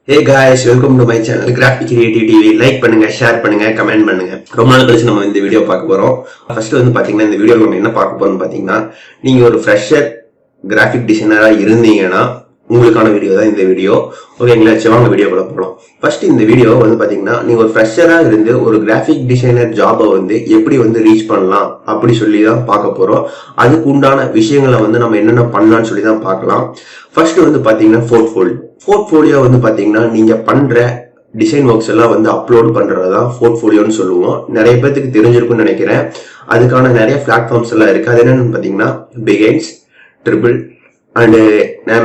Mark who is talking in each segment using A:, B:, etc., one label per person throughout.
A: Hey guys, welcome to my channel Graphic Creative TV. Like பண்ணுங்க, share பண்ணுங்க, comment பண்ணுங்க. ரொம்ப நாள் கழிச்சு நம்ம இந்த வீடியோ பார்க்க போறோம். ஃபர்ஸ்ட் வந்து பாத்தீங்கன்னா இந்த வீடியோல நம்ம என்ன பார்க்க போறோம்னு பாத்தீங்கன்னா, நீங்க ஒரு ஃப்ரெஷர் கிராஃபிக் டிசைனரா இருந்தீங்கன்னா உங்களுக்கான வீடியோ தான் இந்த வீடியோ. ஓகேங்களா, சரி வாங்க வீடியோக்குள்ள போகலாம். ஃபர்ஸ்ட் இந்த வீடியோ வந்து பாத்தீங்கன்னா, நீங்க ஒரு ஃப்ரெஷரா இருந்து ஒரு கிராஃபிக் டிசைனர் ஜாபை வந்து எப்படி வந்து ரீச் பண்ணலாம் அப்படி சொல்லி தான் பார்க்க போறோம். அதுக்கு உண்டான விஷயங்களை வந்து நம்ம என்னென்ன பண்ணலாம்னு சொல்லி தான் பார்க்கலாம். ஃபர்ஸ்ட் வந்து பாத்தீங்கன்னா போர்ட்ஃபோலியோ வந்து பாத்தீங்கன்னா நீங்க பண்ற டிசைன் ஒர்க்ஸ் எல்லாம் வந்து அப்லோட் பண்றதுதான் போர்ட்ஃபோலியோன்னு சொல்லுவோம். நிறைய பேருக்கு தெரிஞ்சிருக்கும்னு நினைக்கிறேன். அதுக்கான நிறைய பிளாட்ஃபார்ம்ஸ் எல்லாம் இருக்கு. அது என்னன்னு பாத்தீங்கன்னா பிகைன்ஸ், ட்ரிபிள் அண்ட்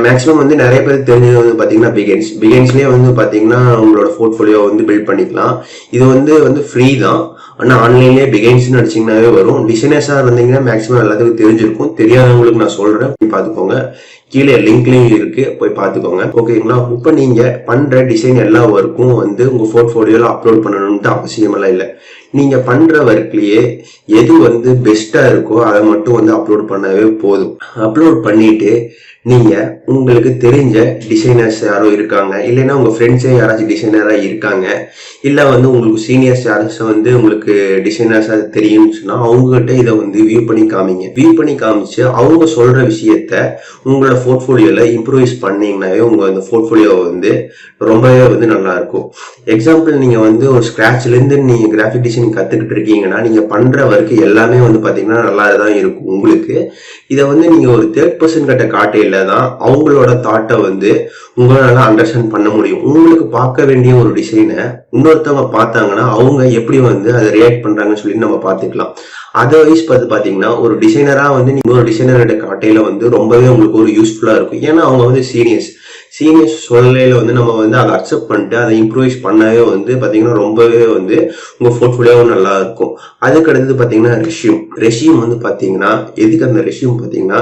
A: மேக்ஸிமம் வந்து நிறைய பேருக்கு தெரிஞ்சது வந்து பாத்தீங்கன்னா பிகைன்ஸ்லயே வந்து பாத்தீங்கன்னா உங்களோட போர்ட்ஃபோலியோ வந்து பில்ட் பண்ணிக்கலாம். இது வந்து ஃப்ரீ தான். ஆனா ஆன்லைன்லயே பிகைன்ஸ் அடிச்சீங்கன்னாவே வரும். டிசைனர்ஸா இருந்தீங்கன்னா மேக்ஸிமம் எல்லாத்துக்கும் தெரிஞ்சிருக்கும். தெரியாதவங்களுக்கு நான் சொல்றேன், பாத்துக்கோங்க. கீழே லிங்க்லயும் இருக்கு, போய் பாத்துக்கோங்க. ஓகேங்களா, இப்ப நீங்க பண்ற டிசைன் எல்லா ஒர்க்கும் வந்து உங்க போர்ட்ஃபோலியோல அப்லோட் பண்ணணும்னு அவசியம் எல்லாம் இல்லை. நீங்க பண்ற ஒர்க்லயே எது வந்து பெஸ்டா இருக்கோ அதை மட்டும் வந்து அப்லோட் பண்ணவே போதும். அப்லோட் பண்ணிட்டு நீங்க உங்களுக்கு தெரிஞ்ச டிசைனர்ஸ் யாரோ இருக்காங்க, இல்லைன்னா உங்க ஃப்ரெண்ட்ஸே யாராச்சும் டிசைனரா இருக்காங்க, இல்ல வந்து உங்களுக்கு சீனியர்ஸ் யாராச்சும் வந்து உங்களுக்கு டிசைனர்ஸா தெரியும்னு சொன்னா அவங்க கிட்ட இதை வந்து வியூ பண்ணி காமிச்சு அவங்க சொல்ற விஷயத்த உங்களோட போர்ட்ஃபோலியோல இம்ப்ரூவைஸ் பண்ணீங்கன்னாவே உங்க அந்த போர்ட்ஃபோலியோ வந்து ரொம்பவே வந்து நல்லா இருக்கும். எக்ஸாம்பிள், நீங்க வந்து ஒரு ஸ்கிராச்ல இருந்து நீங்க கிராஃபிக் டிசைன் கத்துக்கிட்டு இருக்கீங்கன்னா நீங்க பண்ற ஒர்க் எல்லாமே வந்து பாத்தீங்கன்னா நல்லா தான் இருக்கும் உங்களுக்கு. இதை வந்து நீங்க ஒரு தேர்ட் பர்சன் கிட்ட காட்டையில தான் அவங்களோட தாட்டை வந்து உங்களால அண்டர்ஸ்டாண்ட் பண்ண முடியும். உங்களுக்கு பார்க்க வேண்டிய ஒரு டிசைனை இன்னொருத்தவங்க பார்த்தாங்கன்னா அவங்க எப்படி வந்து அதை ரியாக்ட் பண்றாங்கன்னு சொல்லி நம்ம பார்த்துக்கலாம். அதர்வைஸ் பாத்தீங்கன்னா ஒரு டிசைனரா வந்து நீங்க ஒரு டிசைனரோட காட்டையில வந்து ரொம்பவே உங்களுக்கு ஒரு யூஸ்ஃபுல்லா இருக்கும். ஏன்னா அவங்க வந்து சீனியர்ஸ் சொல்லலையில வந்து நம்ம வந்து அதை அக்செப்ட் பண்ணிட்டு அதை இம்ப்ரூவைஸ் பண்ணவே வந்து பாத்தீங்கன்னா ரொம்பவே வந்து உங்க போர்ட்ஃபோலியோவும் நல்லா இருக்கும். அதுக்கு அடுத்தது பாத்தீங்கன்னா ரெஷ்யூம் வந்து பாத்தீங்கன்னா எதுக்கு அந்த ரெஷ்யூம் பாத்தீங்கன்னா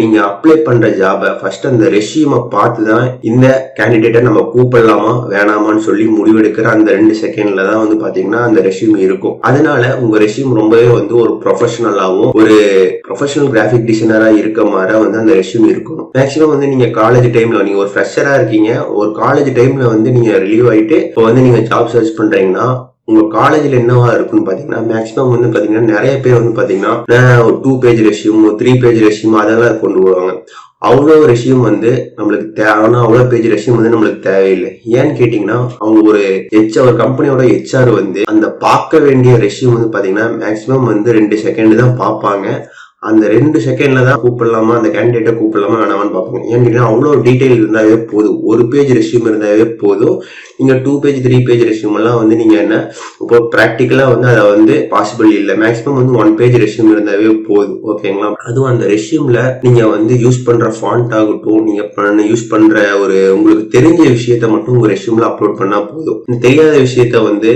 A: நீங்க அப்ளை பண்ற ஜாபை ஃபர்ஸ்ட் அந்த ரெஷ்யூமை பார்த்துதான் இந்த கேண்டிடேட்டை நம்ம கூப்பிடலாமா வேணாமான்னு சொல்லி முடிவெடுக்கிற அந்த 2 செகண்ட்ல தான் வந்து பாத்தீங்கன்னா அந்த ரெஷ்யூம் இருக்கும். அதனால உங்க ரெஷ்யூம் ரொம்பவே வந்து ஒரு ப்ரொஃபஷனலாவும் ஒரு ப்ரொஃபஷனல் கிராஃபிக் டிசைனரா இருக்க மாதிரி வந்து அந்த ரெஷ்யூம் இருக்கணும். மேக்ஸிமம் வந்து நீங்க காலேஜ் டைம்ல நீங்க ஒரு ஃப்ரெஷரா இருக்கீங்க, ஒரு காலேஜ் டைம்ல வந்து நீங்க ரிலீவ் ஆயிட்டு இப்போ வந்து நீங்க ஜாப் சர்ச் பண்றீங்கன்னா உங்க காலேஜ்ல என்னவா இருக்குன்னு பாத்தீங்கன்னா மேக்ஸிமம் வந்து பாத்தீங்கன்னா நிறைய பேர் வந்து பாத்தீங்கன்னா ஒரு 2 பேஜ் ரெஷ்யூம், 3 பேஜ் ரெஷ்யூம் அதெல்லாம் கொண்டு வருவாங்க. அவ்வளவு ரெஷ்யூம் வந்து நம்மளுக்கு தேவைன்னா அவ்வளவு பேஜ் ரெஷ்யூம் வந்து நம்மளுக்கு தேவையில்லை. ஏன்னு கேட்டீங்கன்னா அவங்க ஒரு கம்பெனியோட ஹெச்ஆர் வந்து அந்த பார்க்க வேண்டிய ரெஷ்யூம் வந்து பாத்தீங்கன்னா மேக்ஸிமம் வந்து 2 செகண்ட் தான் பார்ப்பாங்க. அந்த 2 செகண்ட்ல தான் கூப்பிடலாமா அந்த கேண்டிடேட்டை கூப்பிடலாமா வேணாமான்னு பார்ப்பாங்க. ஏன்னு கேட்டீங்கன்னா அவ்வளவு டீடைல் இருந்தாவே போதும். ஒரு பேஜ் ரெஷ்யூம் இருந்தாவே போதும். நீங்க 2 பேஜ் 3 பேஜ் ரெஷ்யூம் எல்லாம் வந்து நீங்க என்ன இப்போ பிராக்டிக்கலா வந்து அதை வந்து பாசிபிள் இல்லை. மேக்ஸிமம் வந்து 1 பேஜ் ரெஷ்யூம் இருந்தாவே போதும். ஓகேங்களா, அதுவும் அந்த ரெஷ்யூம்ல நீங்க வந்து யூஸ் பண்ற ஃபாண்ட் ஆகட்டும், நீங்க யூஸ் பண்ற ஒரு உங்களுக்கு தெரிஞ்ச விஷயத்த மட்டும் உங்க ரெஷ்யூம்ல அப்லோட் பண்ணா போதும். தெரியாத விஷயத்த வந்து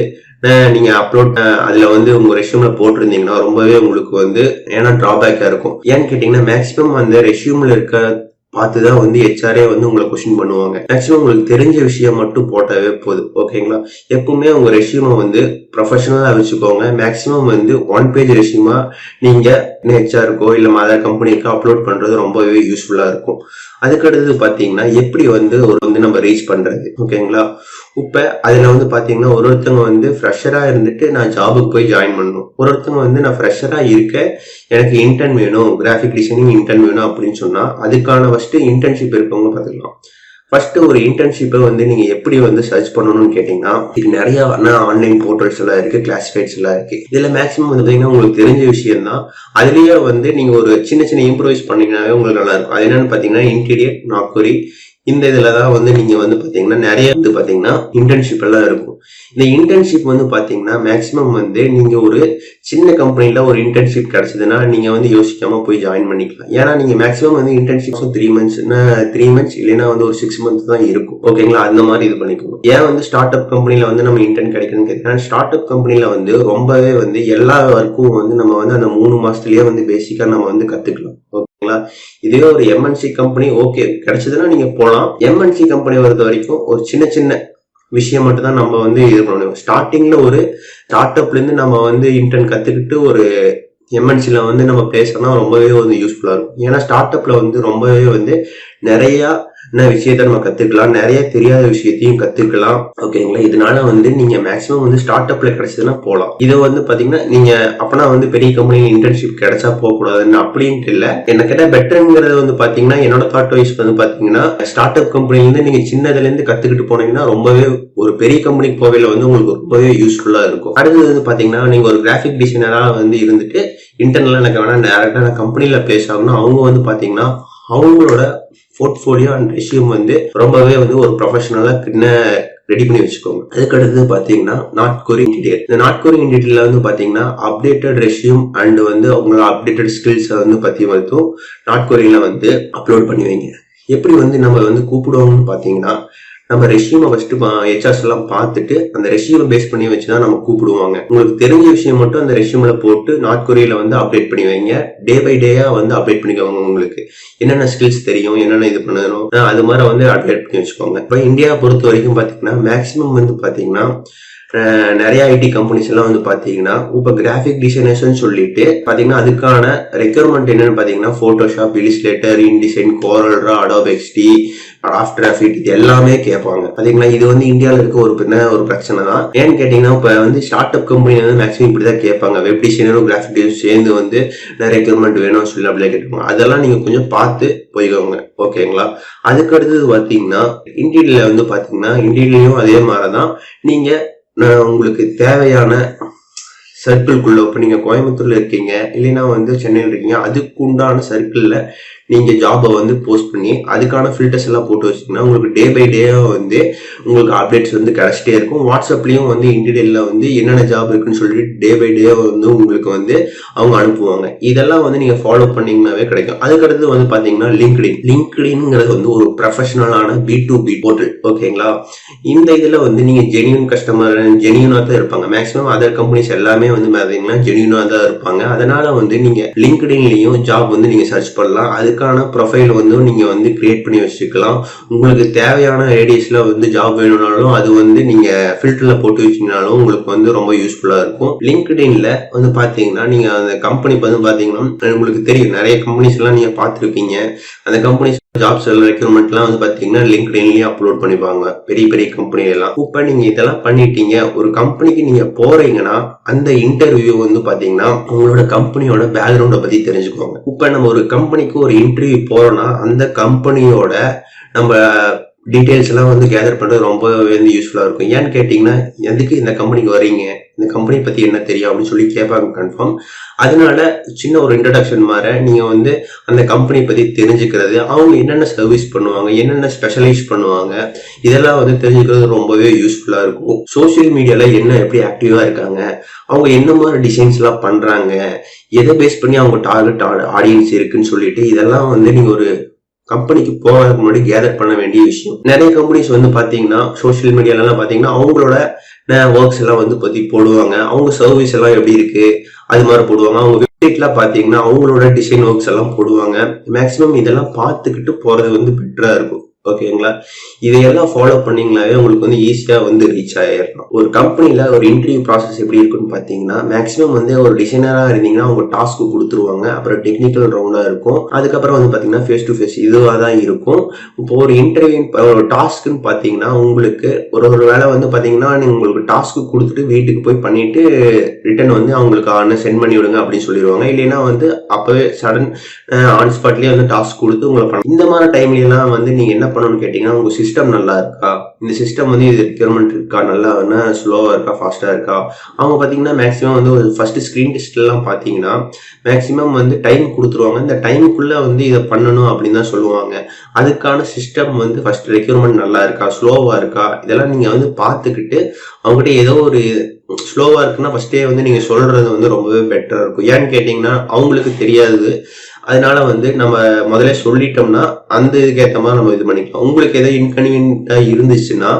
A: நீங்க அப்லோட் அதுல வந்து உங்க ரெஷ்யூம்ல போட்டிருந்தீங்கன்னா ரொம்பவே உங்களுக்கு வந்து ஏன்னா டிராபேக்கா இருக்கும். ஏன்னு கேட்டீங்கன்னா மேக்ஸிமம் அந்த ரெஷ்யூம்ல இருக்க பார்த்துதான் வந்து ஹெச்ஆரே வந்து உங்களை கொஸ்டின் பண்ணுவாங்க. மேக்ஸிமம் உங்களுக்கு தெரிஞ்ச விஷயம் மட்டும் போட்டாவே போதும். ஓகேங்களா, எப்பவுமே உங்க ரெஷ்யூமை வந்து ப்ரொஃபஷனலா வச்சுக்கோங்க. மேக்ஸிமம் வந்து 1 பேஜ் ரெஷ்யூமா நீங்க ஹெச்ஆருக்கோ இல்ல மதர் கம்பெனிக்கோ அப்லோட் பண்றது ரொம்பவே யூஸ்ஃபுல்லா இருக்கும். அதுக்கு அடுத்தது பாத்தீங்கன்னா எப்படி வந்து நம்ம ரீச் பண்றது. ஓகேங்களா, இப்ப அதுல வந்து பாத்தீங்கன்னா ஒருத்தவங்க வந்து ஃப்ரெஷரா இருந்துட்டு நான் ஜாபுக்கு போய் ஜாயின் பண்ணணும், ஒருத்தவங்க வந்து நான் ஃப்ரெஷரா இருக்கேன் எனக்கு இன்டர்ன் வேணும், கிராஃபிக் டிசைனிங் இன்டர்ன் வேணும் அப்படின்னு சொன்னா அதுக்கான ஃபர்ஸ்ட் இன்டர்ன்ஷிப் இருக்கவங்க பாத்துக்கலாம். ஃபர்ஸ்ட் ஒரு இன்டர்ன்ஷிப்பை வந்து நீங்க எப்படி வந்து சர்ச் பண்ணணும்னு கேட்டீங்கன்னா இது நிறைய ஆன்லைன் போர்ட்டல்ஸ் எல்லாம் இருக்கு, கிளாசிஃபைட்ஸ் எல்லாம் இருக்கு. இதுல மேக்ஸிமம் வந்து பாத்தீங்கன்னா உங்களுக்கு தெரிஞ்ச விஷயம் தான். அதுலயே வந்து நீங்க ஒரு சின்ன இம்ப்ரூவைஸ் பண்ணீங்கன்னாவே உங்களுக்கு நல்லா இருக்கும். அது என்னன்னு பாத்தீங்கன்னா இன்டீரியர் நாக்குரி இந்த இதுலதான் வந்து நீங்க வந்து பாத்தீங்கன்னா நிறைய வந்து பாத்தீங்கன்னா இன்டர்ன்ஷிப் எல்லாம் இருக்கும். இந்த இன்டர்ன்ஷிப் வந்து பாத்தீங்கன்னா மேக்ஸிமம் வந்து நீங்க ஒரு சின்ன கம்பெனில ஒரு இன்டர்ன்ஷிப் கிடைச்சதுன்னா நீங்க வந்து யோசிக்காம போய் ஜாயின் பண்ணிக்கலாம். ஏன்னா நீங்க மேக்ஸிமம் வந்து இன்டர்ன்ஷிப் 3 மந்த்ஸ் இல்லைன்னா வந்து ஒரு 6 மந்த்ஸ் தான் இருக்கும். ஓகேங்களா, அந்த மாதிரி இது பண்ணிக்கணும். ஏன் வந்து ஸ்டார்ட் அப் கம்பெனில வந்து நம்ம இன்டர்ன் கிடைக்குதுன்னு கேட்டீங்கன்னா ஸ்டார்ட் அப் கம்பெனில வந்து ரொம்பவே வந்து எல்லா ஒர்க்கும் வந்து நம்ம வந்து அந்த 3 மாசத்துலயே வந்து பேசிக்கா நம்ம வந்து கத்துக்கலாம். ஓகேங்களா, இதுவே ஒரு எம்என்சி கம்பெனி ஓகே கிடைச்சதுன்னா நீங்க போலாம். எம்என்சி கம்பெனி பொறுத்த வரைக்கும் ஒரு சின்ன விஷயம் மட்டும் தான் நம்ம வந்து இது பண்ணணும். ஸ்டார்டிங்ல ஒரு ஸ்டார்ட் அப்ல இருந்து நம்ம வந்து இன்டர்ன் கத்துக்கிட்டு ஒரு எம்என்சில வந்து நம்ம பேசணும் ரொம்பவே வந்து யூஸ்ஃபுல்லா இருக்கும். ஏன்னா ஸ்டார்ட் அப்ல வந்து ரொம்பவே வந்து நிறைய விஷயத்த நம்ம கத்துக்கலாம், நிறைய தெரியாத விஷயத்தையும் கத்துக்கலாம். ஓகேங்களா? இதனால வந்து நீங்க மேக்ஸிமம் வந்து ஸ்டார்ட் அப்ல கிடைச்சதுன்னா போகலாம். இதை வந்து பாத்தீங்கன்னா நீங்க அப்பனா வந்து பெரிய கம்பெனி இன்டர்ன்ஷிப் கிடைச்சா போக கூடாதுன்னு அப்படின்ட்டு இல்ல. என்ன கேட்டா பெட்டர்ங்கிறது வந்து பாத்தீங்கன்னா என்னோட தாட் வைஸ் வந்து பாத்தீங்கன்னா ஸ்டார்ட் அப் கம்பெனில இருந்து நீங்க சின்னதுல இருந்து கத்துக்கிட்டு போனீங்கன்னா ரொம்பவே ஒரு பெரிய கம்பெனிக்கு போகையில வந்து உங்களுக்கு ரொம்பவே யூஸ்ஃபுல்லா இருக்கும். அடுத்தது வந்து பாத்தீங்கன்னா நீங்க ஒரு கிராஃபிக் டிசைனரா வந்து இருந்துட்டு இன்டர்னலா எனக்கு வேணா டேரக்டா நான் கம்பெனில பிளேஸ் ஆகணும், அவங்க வந்து பாத்தீங்கன்னா அவங்களோட போர்ட்ஃபோலியோ அண்ட் ரெஸ்யூம் வந்து ரொம்பவே வந்து ஒரு ப்ரொஃபஷனலா ரெடி பண்ணி வச்சுக்கோங்க. அதுக்கு அடுத்தது பாத்தீங்கன்னா நாட் கோரிங் டீடைல். இந்த நாட் கோரிங் டீடைல்ல வந்து பாத்தீங்கன்னா அப்டேட்டட் ரெஸ்யூம் அண்ட் வந்து உங்களோட அப்டேட்டட் ஸ்கில்ஸ் வந்து பத்தி மட்டும் நாட் கோரிங்ல வந்து அப்லோட் பண்ணி வைங்க. எப்படி வந்து நம்ம வந்து கூப்பிடுவாங்கன்னு பாத்தீங்கன்னா நம்ம ரெஸ்யூமை ஃபர்ஸ்ட் ஹெச்ஆர்ஸ் எல்லாம் பார்த்துட்டு அந்த ரெஸ்யூமை பேஸ் பண்ணி வச்சுதான் நம்ம கூப்பிடுவாங்க. உங்களுக்கு தெரிஞ்ச விஷயம் மட்டும் அந்த ரெஸ்யூம்ல போட்டு நார்த் கொரியால வந்து அப்டேட் பண்ணி வைங்க. டே பை டேயா வந்து அப்டேட் பண்ணிக்கோங்க. உங்களுக்கு என்னென்ன ஸ்கில்ஸ் தெரியும், என்னென்ன இது பண்ணணும், அது மாதிரி வந்து அப்டேட் பண்ணி வச்சுக்கோங்க. இப்போ இந்தியா பொறுத்த வரைக்கும் பாத்தீங்கன்னா மேக்சிமம் வந்து பாத்தீங்கன்னா நிறைய ஐடி கம்பெனிஸ் எல்லாம் வந்து பாத்தீங்கன்னா இப்ப கிராபிக் டிசைனர்ஸ் சொல்லிட்டு பாத்தீங்கன்னா அதுக்கான ரெக்யர்மெண்ட் என்னன்னு பாத்தீங்கன்னா Photoshop, Illustrator, InDesign, கோரல்ரா, Adobe XT, after effect இது எல்லாமே கேட்பாங்க. பாத்தீங்களா? இது வந்து இந்தியாவில இருக்க ஒரு பிரச்சனை தான். ஏன்னு கேட்டீங்கன்னா இப்ப வந்து ஸ்டார்ட் அப் கம்பெனி வந்து மேக்ஸிமம் இப்படிதான் கேட்பாங்க. வெப் டிசைனரும் கிராபிக் டிசைனரும் சேர்ந்து வந்து ரெக்யர்மெண்ட் வேணும்னு சொல்லி அப்படியே கேட்டுப்பாங்க. அதெல்லாம் நீங்க கொஞ்சம் பார்த்து போய்க்கோங்க. ஓகேங்களா? அதுக்கு அடுத்தது பாத்தீங்கன்னா இன்டீரியர்ல வந்து பாத்தீங்கன்னா இன்டீரியர்லயும் அதே மாதிரிதான் நீங்க உங்களுக்கு தேவையான சர்க்கிள்குள்ள இப்ப நீங்க கோயம்புத்தூர்ல இருக்கீங்க இல்லைன்னா வந்து சென்னையில் இருக்கீங்க, அதுக்கு உண்டான சர்க்கிள்ல நீங்க ஜாபை வந்து போஸ்ட் பண்ணி அதுக்கான ஃபில்டர்ஸ் எல்லாம் போட்டு வச்சீங்கன்னா உங்களுக்கு டே பை டே வந்து உங்களுக்கு அப்டேட்ஸ் வந்து கிடைச்சிட்டே இருக்கும். வாட்ஸ்அப்லயும் வந்து இன்டீரியர்ல வந்து என்னென்ன ஜாப் இருக்குன்னு சொல்லிட்டு டே பை டே வந்து உங்களுக்கு வந்து அவங்க அனுப்புவாங்க. இதெல்லாம் வந்து நீங்க ஃபாலோ பண்ணீங்கன்னாவே கிடைக்கும். அதுக்கடுத்து வந்து பாத்தீங்கன்னா லிங்க்டின்ங்கிறது வந்து ஒரு ப்ரொஃபஷனலான B2B போர்ட்டல். ஓகேங்களா? இந்த இதுல வந்து நீங்க ஜெனியூன் கஸ்டமர் ஜெனியூனா தான் இருப்பாங்க. மேக்ஸிமம் அதர் கம்பெனிஸ் எல்லாமே வந்து பாத்தீங்கன்னா ஜெனியூனா தான் இருப்பாங்க. அதனால வந்து நீங்க லிங்க்டின்லயும் ஜாப் வந்து நீங்க சர்ச் பண்ணலாம். அதுக்கான ப்ரொஃபைல் வந்து நீங்க வந்து கிரியேட் பண்ணி வச்சுக்கலாம். உங்களுக்கு தேவையான ரேடியஸ்ல வந்து ஜாப் வேணும்னாலும் அது வந்து நீங்க ஃபில்டர்ல போட்டு வச்சீங்கனாலும் உங்களுக்கு வந்து ரொம்ப யூஸ்ஃபுல்லா இருக்கும். லிங்க்டின்ல வந்து பாத்தீங்கன்னா நீங்க அந்த கம்பெனி வந்து பாத்தீங்கன்னா உங்களுக்கு தெரியும் நிறைய கம்பெனிஸ் எல்லாம் நீங்க பார்த்திருப்பீங்க. அந்த கம்பெனிஸ் ஜாப்ஸ் ரெக்ரூட்மெண்ட் எல்லாம் வந்து பாத்தீங்கன்னா லிங்க்டின்லயும் அப்லோட் பண்ணிப்பாங்க பெரிய பெரிய கம்பெனி எல்லாம். இப்ப நீங்க இதெல்லாம் பண்ணிட்டீங்க, ஒரு கம்பெனிக்கு நீங்க போறீங்கன்னா அந்த இன்டர்வியூ வந்து பாத்தீங்கன்னா உங்களோட கம்பெனியோட பேக்ரவுண்ட பத்தி தெரிஞ்சுக்கோங்க. இப்ப நம்ம ஒரு கம்பெனிக்கு ஒரு இன்டர்வியூ போறோம்னா அந்த கம்பெனியோட நம்ம டீடைல்ஸ் எல்லாம் வந்து கேதர் பண்றது ரொம்பவே வந்து யூஸ்ஃபுல்லா இருக்கும். ஏன்னு கேட்டீங்கன்னா எதுக்கு இந்த கம்பெனிக்கு வரீங்க, இந்த கம்பெனி பத்தி என்ன தெரியும் அப்படின்னு சொல்லி கேட்பாங்க கன்ஃபார்ம். அதனால சின்ன ஒரு இன்ட்ரடக்ஷன் மாதிரி நீங்க வந்து அந்த கம்பெனி பத்தி தெரிஞ்சுக்கிறது, அவங்க என்னென்ன சர்வீஸ் பண்ணுவாங்க, என்னென்ன ஸ்பெஷலைஸ் பண்ணுவாங்க, இதெல்லாம் வந்து தெரிஞ்சுக்கிறது ரொம்பவே யூஸ்ஃபுல்லா இருக்கும். சோசியல் மீடியால என்ன எப்படி ஆக்டிவா இருக்காங்க, அவங்க என்ன மாதிரி டிசைன்ஸ் எல்லாம் பண்றாங்க, எதை பேஸ் பண்ணி அவங்க டார்கெட் ஆடியன்ஸ் இருக்குன்னு சொல்லிட்டு இதெல்லாம் வந்து நீங்க ஒரு கம்பெனிக்கு போகிறதுக்கு முன்னாடி கேதர் பண்ண வேண்டிய விஷயம். நிறைய கம்பெனிஸ் வந்து பாத்தீங்கன்னா சோசியல் மீடியால எல்லாம் பாத்தீங்கன்னா அவங்களோட ஒர்க்ஸ் எல்லாம் வந்து பத்தி போடுவாங்க. அவங்க சர்வீஸ் எல்லாம் எப்படி இருக்கு அது மாதிரி போடுவாங்க. அவங்க வெப்சைட்ல பாத்தீங்கன்னா அவங்களோட டிசைன் ஒர்க்ஸ் எல்லாம் போடுவாங்க. மேக்சிமம் இதெல்லாம் பார்த்துக்கிட்டு போறது வந்து பெட்டரா இருக்கும். ஓகேங்களா? இதையெல்லாம் ஃபாலோ பண்ணீங்களாவே உங்களுக்கு வந்து ஈஸியா வந்து ரீச் ஆயிடலாம். ஒரு கம்பெனில ஒரு இன்டர்வியூ ப்ராசஸ் எப்படி இருக்குன்னு பாத்தீங்கன்னா மேக்சிமம் வந்து ஒரு டிசைனரா இருந்தீங்கன்னா அவங்க டாஸ்க் கொடுத்துருவாங்க. அப்புறம் டெக்னிக்கல் ரவுண்டா இருக்கும். அதுக்கப்புறம் வந்து பாத்தீங்கன்னா ஃபேஸ் டு ஃபேஸ் இதுவா தான் இருக்கும். இப்போ ஒரு இன்டர்வியூ ஒரு டாஸ்க்னு பாத்தீங்கன்னா உங்களுக்கு ஒரு வேலை வந்து பாத்தீங்கன்னா நீங்க உங்களுக்கு டாஸ்க் கொடுத்துட்டு வீட்டுக்கு போய் பண்ணிட்டு ரிட்டர்ன் வந்து அவங்களுக்கு சென்ட் பண்ணி விடுங்க அப்படின்னு சொல்லிடுவாங்க. இல்லைன்னா வந்து அப்பவே சடன் ஆன் ஸ்பாட்லயே வந்து டாஸ்க் கொடுத்து உங்களை பண்ண. இந்த மாதிரி டைம்ல எல்லாம் வந்து நீங்க என்ன பண்ணணும்னு கேட்டீங்கன்னா உங்க சிஸ்டம் நல்லா இருக்கா, இந்த சிஸ்டம் வந்து இது ரிக்யர்மெண்ட் இருக்கா, நல்லா ஸ்லோவா இருக்கா, ஃபாஸ்டா இருக்கா. அவங்க பாத்தீங்கன்னா மேக்ஸிமம் வந்து ஒரு ஃபர்ஸ்ட் ஸ்கிரீன் டெஸ்ட் எல்லாம் பாத்தீங்கன்னா மேக்ஸிமம் வந்து டைம் கொடுத்துருவாங்க. இந்த டைமுக்குள்ள வந்து இதை பண்ணணும் அப்படின்னு தான் சொல்லுவாங்க. அதுக்கான சிஸ்டம் வந்து ஃபர்ஸ்ட் ரெக்யர்மெண்ட் நல்லா இருக்கா, ஸ்லோவா இருக்கா, இதெல்லாம் நீங்க வந்து பார்த்துக்கிட்டு அவங்ககிட்ட ஏதோ ஒரு ஸ்லோவா இருக்குன்னா ஃபர்ஸ்டே வந்து நீங்க சொல்றது வந்து ரொம்பவே பெட்டரா இருக்கும். ஏன்னு கேட்டீங்கன்னா அவங்களுக்கு தெரியாது. அதனால வந்து நம்ம முதல்ல சொல்லிட்டோம்னா அந்த இதுக்கு ஏற்ற மாதிரி நம்ம இது பண்ணிக்கலாம். உங்களுக்கு எதாவது இன்கன்வீனியன்ட்டா இருந்துச்சுன்னா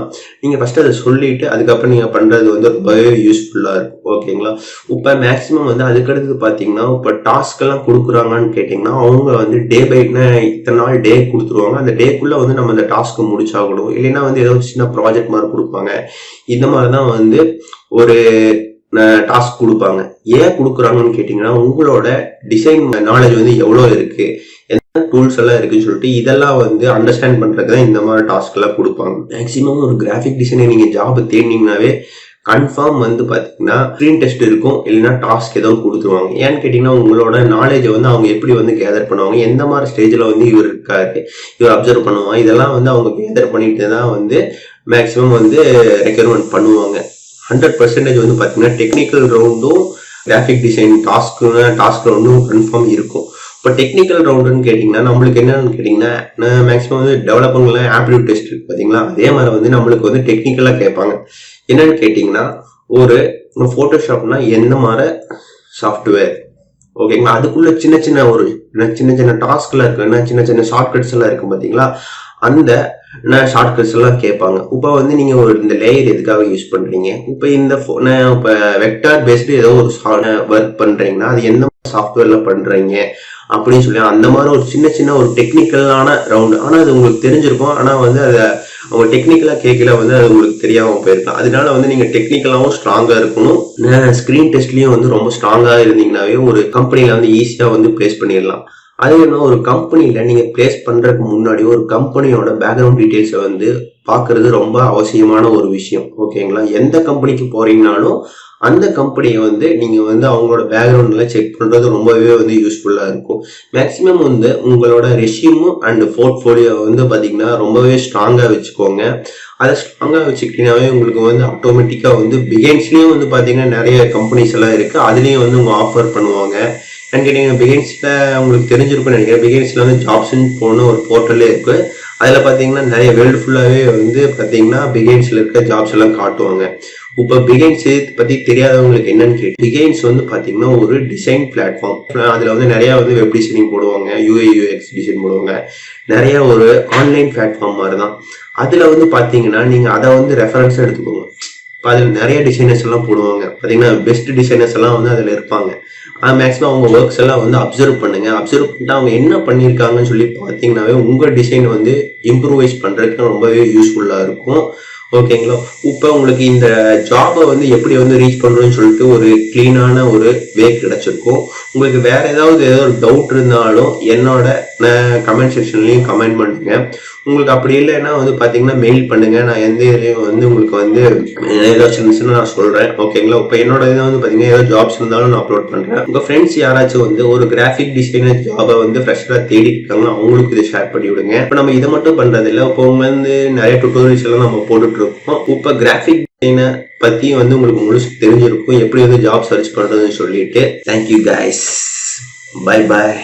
A: நீங்க ஃபர்ஸ்ட் அதை சொல்லிட்டு அதுக்கப்புறம் நீங்க பண்றது வந்து ரொம்பவே யூஸ்ஃபுல்லா இருக்கும். ஓகேங்களா? இப்ப மேக்சிமம் வந்து அதுக்கடுத்து பாத்தீங்கன்னா இப்ப டாஸ்க் எல்லாம் கொடுக்குறாங்கன்னு கேட்டீங்கன்னா அவங்க வந்து டே பை இத்தனை நாள் டே கொடுத்துருவாங்க. அந்த டேக்குள்ள வந்து நம்ம அந்த டாஸ்க் முடிச்சாகணும். இல்லைன்னா வந்து ஏதாவது சின்ன ப்ராஜெக்ட் மாதிரி கொடுப்பாங்க. இந்த மாதிரிதான் வந்து ஒரு டாஸ்க் கொடுப்பாங்க. ஏன் கொடுக்குறாங்கன்னு கேட்டீங்கன்னா உங்களோட டிசைன் நாலேஜ் வந்து எவ்வளவு இருக்கு, டூல்ஸ் எல்லாம் இருக்குன்னு சொல்லிட்டு இதெல்லாம் வந்து அண்டர்ஸ்டாண்ட் பண்றதுக்கு தான் இந்த மாதிரி டாஸ்க் எல்லாம் கொடுப்பாங்க. மேக்ஸிமம் ஒரு கிராஃபிக் டிசைனர் நீங்க ஜாப் தேடினீங்கன்னாவே கன்ஃபார்ம் வந்து பாத்தீங்கன்னா ஸ்கிரீன் டெஸ்ட் இருக்கும், இல்லைன்னா டாஸ்க் ஏதோ கொடுத்துருவாங்க. ஏன்னு கேட்டீங்கன்னா உங்களோட நாலேஜை வந்து அவங்க எப்படி வந்து கேதர் பண்ணுவாங்க, எந்த மாதிரி ஸ்டேஜ்ல வந்து இவர் இருக்காரு, இவர் அப்சர்வ் பண்ணுவாங்க, இதெல்லாம் வந்து அவங்க கேதர் பண்ணிட்டு தான் வந்து மேக்ஸிமம் வந்து ரெக்யர்மெண்ட் பண்ணுவாங்க. 100% வந்து பாத்தீங்கன்னா டெக்னிக்கல் ரவுண்டும் கிராஃபிக் டிசைன் டாஸ்க் ரவுண்டும் கன்ஃபார்ம் இருக்கும். இப்போ டெக்னிக்கல் ரவுண்டுன்னு கேட்டிங்கன்னா நம்மளுக்கு என்னன்னு கேட்டிங்கன்னா மேக்ஸிமம் வந்து டெவலப்பர்ல ஆப்டிடியூட் டெஸ்ட் இருக்கு பார்த்தீங்களா, அதே மாதிரி வந்து நம்மளுக்கு வந்து டெக்னிக்கலாக கேட்பாங்க. என்னன்னு கேட்டிங்கன்னா ஒரு ஃபோட்டோஷாப்னா எந்த மாதிரி சாஃப்ட்வேர், ஓகேங்களா, அதுக்குள்ள சின்ன சின்ன டாஸ்க்லாம் இருக்கு, சின்ன சின்ன ஷார்ட்கட்ஸ் எல்லாம் இருக்கு பார்த்தீங்களா, அந்த ஷார்ட்கட்ஸ் எல்லாம் கேட்பாங்க. இப்போ வந்து நீங்க ஒரு இந்த லேயர் எதுக்காக யூஸ் பண்றீங்க, இப்போ இப்போ வெக்டார் பேஸ்டு ஏதோ ஒரு ஒர்க் பண்றீங்கன்னா அது எந்த சாஃப்ட்வேர்ல பண்றீங்க அப்படின்னு சொல்லி அந்த மாதிரி ஒரு சின்ன ஒரு டெக்னிக்கலான ரவுண்ட். ஆனா அது உங்களுக்கு தெரிஞ்சிருக்கும், ஆனா வந்து அதை அவங்க டெக்னிக்கலா கேட்கல வந்து அது உங்களுக்கு தெரியாம போயிருக்கலாம். அதனால வந்து நீங்க டெக்னிக்கலாவும் ஸ்ட்ராங்கா இருக்கணும், ஸ்கிரீன் டெஸ்ட்லயும் வந்து ரொம்ப ஸ்ட்ராங்கா இருந்தீங்கன்னாவே ஒரு கம்பெனில வந்து ஈஸியா வந்து பிளேஸ் பண்ணிடலாம். அது என்ன, ஒரு கம்பெனில நீங்க பிளேஸ் பண்றதுக்கு முன்னாடி ஒரு கம்பெனியோட பேக்ரவுண்ட் டீடைல்ஸை வந்து பாக்குறது ரொம்ப அவசியமான ஒரு விஷயம், ஓகேங்களா. எந்த கம்பெனிக்கு போறீங்கனாலும் அந்த கம்பெனியை வந்து நீங்க வந்து அவங்களோட பேக்ரவுண்ட்ல செக் பண்றது ரொம்பவே வந்து யூஸ்ஃபுல்லா இருக்கும். மேக்சிமம் வந்து உங்களோட ரெஸ்யூமும் அண்ட் போர்ட்ஃபோலியோ வந்து பாத்தீங்கன்னா ரொம்பவே ஸ்ட்ராங்கா வச்சுக்கோங்க. அதை ஸ்ட்ராங்கா வச்சுக்கிட்டீங்கன்னாவே உங்களுக்கு வந்து ஆட்டோமேட்டிக்கா வந்து பிகைன்ஸ்லயும் வந்து பாத்தீங்கன்னா நிறைய கம்பெனிஸ் எல்லாம் இருக்கு, அதுலயும் வந்து உங்க ஆஃபர் பண்ணுவாங்க. ஏன்னு கேட்டீங்கன்னா பிகைன்ஸ்ல உங்களுக்கு தெரிஞ்சிருக்கும்னு நினைக்கிறேன், பிகைன்ஸ்ல வந்து ஜாப்ஸ்ன்னு போன ஒரு போர்ட்டலே இருக்கு. அதுல பாத்தீங்கன்னா நிறைய வேர்ல்டு ஃபுல்லாவே வந்து பாத்தீங்கன்னா பிகைன்ஸ்ல இருக்க ஜாப்ஸ் எல்லாம் காட்டுவாங்க. இப்ப பிகைன்ஸ் பத்தி தெரியாதவங்களுக்கு என்னன்னு கேட்டு, பிகைன்ஸ் வந்து பாத்தீங்கன்னா ஒரு டிசைன் பிளாட்ஃபார்ம். அதுல வந்து நிறைய வந்து வெப் டிசைனிங் போடுவாங்க, யூஐ யூஎக்ஸ் டிசைன் போடுவாங்க, நிறைய ஒரு ஆன்லைன் பிளாட்ஃபார்ம் மாதிரி தான். அதுல வந்து பாத்தீங்கன்னா நீங்க அதை வந்து ரெஃபரன்ஸ் எடுத்துக்கோங்க. அதுல நிறைய டிசைனர்ஸ் எல்லாம் போடுவாங்க பாத்தீங்கன்னா, பெஸ்ட் டிசைனர்ஸ் எல்லாம் வந்து அதுல இருப்பாங்க. மேக்ஸிமம் அவங்க ஒர்க்ஸ் எல்லாம் வந்து அப்சர்வ் பண்ணுங்க. அப்சர்வ் பண்ணிட்டு அவங்க என்ன பண்ணியிருக்காங்கன்னு சொல்லி பார்த்தீங்கன்னாவே உங்க டிசைன் வந்து இம்ப்ரூவைஸ் பண்றதுக்கு ரொம்பவே யூஸ்ஃபுல்லா இருக்கும், ஓகேங்களா. இப்போ உங்களுக்கு இந்த ஜாபை வந்து எப்படி வந்து ரீச் பண்றோம்னு சொல்லிட்டு ஒரு கிளீனான ஒரு வே கிடைச்சிருக்கும். உங்களுக்கு வேற ஏதோ ஒரு டவுட் இருந்தாலும் என்னோட கமெண்ட் செக்ஷன்லயும் கமெண்ட் பண்ணுங்க. உங்களுக்கு அப்படி இல்லைன்னா வந்து பாத்தீங்கன்னா மெயில் பண்ணுங்க, நான் எந்த இதுலயும் வந்து உங்களுக்கு வந்து ஏதாச்சும் நான் சொல்றேன், ஓகேங்களா. இப்போ என்னோட இதை வந்து பாத்தீங்கன்னா ஏதோ ஜாப்ஸ் இருந்தாலும் நான் அப்லோட் பண்றேன். உங்க ஃப்ரெண்ட்ஸ் யாராச்சும் வந்து ஒரு கிராஃபிக் டிசைனர் ஜாபை வந்து ஃப்ரெஷ்ஷா தேடி இருக்காங்கன்னா அவங்களுக்கு இதை ஷேர் பண்ணி விடுங்க. இப்போ நம்ம இதை மட்டும் பண்றது இல்லை, இப்போ வந்து நிறைய டுட்டோரியல்ஸ் எல்லாம் நம்ம போட்டுட்டு இருக்கோம். இப்போ கிராஃபிக் டிசைனர் பத்தி வந்து உங்களுக்கு முழுசு தெரிஞ்சிருக்கும், எப்படி வந்து ஜாப் சர்ச் பண்றதுன்னு சொல்லிட்டு. Thank you guys, bye bye.